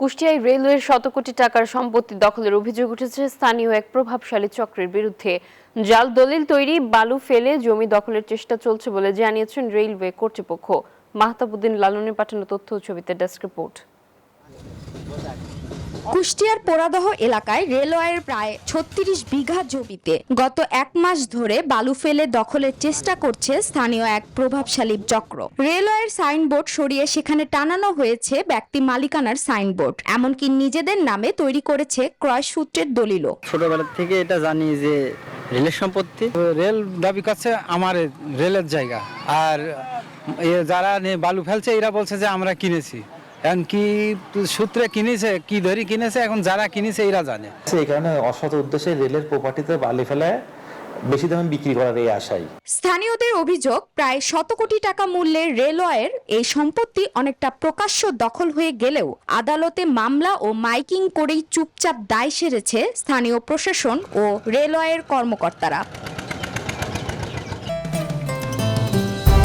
কুষ্টিয়ায় রেলওয়ের শত কোটি টাকার সম্পত্তি দখলের অভিযোগ উঠেছে স্থানীয় এক প্রভাবশালী চক্রের বিরুদ্ধে। জাল দলিল তৈরি, বালু ফেলে জমি দখলের চেষ্টা চলছে বলে জানিয়েছেন রেলওয়ে কর্তৃপক্ষ। মাহতাবুদ্দিন লালনের পাঠানো তথ্য ও ছবিতে ডেস্ক রিপোর্ট। কুষ্টিয়ার পোড়াদহ এলাকায় রেলওয়ের প্রায় ৩৬ বিঘা জমিতে গত এক মাস ধরে বালু ফেলে দখলের চেষ্টা করছে স্থানীয় এক প্রভাবশালী চক্র। রেলওয়ের সাইনবোর্ড সরিয়ে সেখানে টানানো হয়েছে ব্যক্তি মালিকানার সাইনবোর্ড, এমনকি নিজেদের নামে তৈরি করেছে ক্রয় সূত্রের দলিলও। ছোটবেলা থেকে এটা জানি যে রেলের সম্পত্তি, রেল দাবি করছে আমার রেলের জায়গা, আর যারা বালু ফেলছে এরা বলছে যে আমরা কিনেছি। এখন কি সূত্রে কিনেছে, কি ধরে কিনেছে, এখন যারা কিনেছে এরা জানে। এই কারণে অসৎ উদ্দেশ্যে রেলের প্রপার্টিতে বালি ফেলায় বেশি দামে বিক্রি করার এই আশায়। স্থানীয়দের অভিযোগ, প্রায় ১০০ কোটি টাকা মূল্যের রেলওয়ের এই সম্পত্তি অনেকটা প্রকাশ্য দখল হয়ে গেলেও আদালতে মামলা ও মাইকিং করেই চুপচাপ দায় সেরেছে স্থানীয় প্রশাসন ও রেলওয়ের কর্মকর্তারা।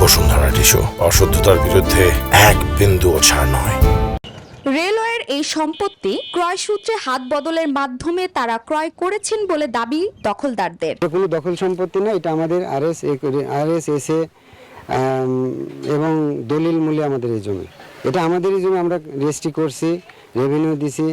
বসুন্ধরা টিস্যু, অশুদ্ধতার বিরুদ্ধে এক বিন্দুও ছাড় নয়। রেলওয়ের এই সম্পত্তি ক্রয় সূত্রে হাত বদলের মাধ্যমে তারা ক্রয় করেছেন বলে দাবি দখলদারদের। কোনো দখল সম্পত্তি না, এটা আমাদের আরএসএসএ এবং দলিল মূল্যে আমাদের এই জমি, এটা আমাদের এই জমি। আমরা রেজিস্ট্রি করছি, রেভিনিউ দিছি,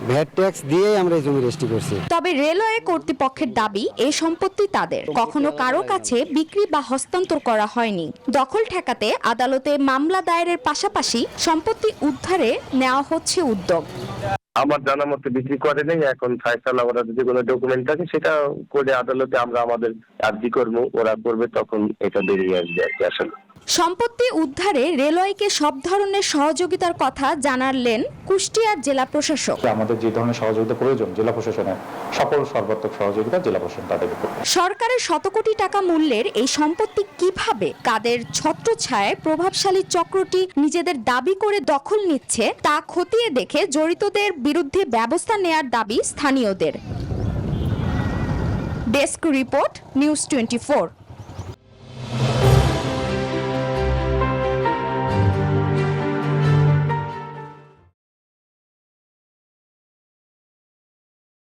ভ্যাট ট্যাক্স দিয়েই আমরা এই জমি রেজিস্ট্রি করছি। তবে রেলওয়ে কর্তৃপক্ষের দাবি এই সম্পত্তি তাদের, কখনো কারো কাছে বিক্রি বা হস্তান্তর করা হয়নি। দখল ঠেকাতে আদালতে মামলা দায়েরের পাশাপাশি সম্পত্তি উদ্ধারে নেওয়া হচ্ছে উদ্যোগ। আমার জানা মতে বিক্রি করে নেই, এখন ফায়সালা ওরা যদি কোনো ডকুমেন্ট থাকে সেটা করে আদালতে আমরা আমাদের আর্জি করবো, ওরা করবে, তখন এটা বেরিয়ে আসবে আর কি। আসলে সম্পত্তি উদ্ধারে রেলওয়েকে সব ধরনের সহযোগিতার কথা জানালেন কুষ্টিয়ার জেলা প্রশাসক। আমাদের যে ধরনের সহযোগিতা প্রয়োজন জেলা প্রশাসনের সকল সর্বাত্মক সহযোগিতা জেলা প্রশাসন তাদের করবে। সরকারের ১০০ কোটি টাকা মূল্যের এই সম্পত্তি কিভাবে, কাদের ছত্রছায়ায় প্রভাবশালী চক্রটি নিজেদের দাবি করে দখল নিচ্ছে তা খতিয়ে দেখে জড়িতদের বিরুদ্ধে ব্যবস্থা নেয়ার দাবি স্থানীয়দের। Desk report, news 24।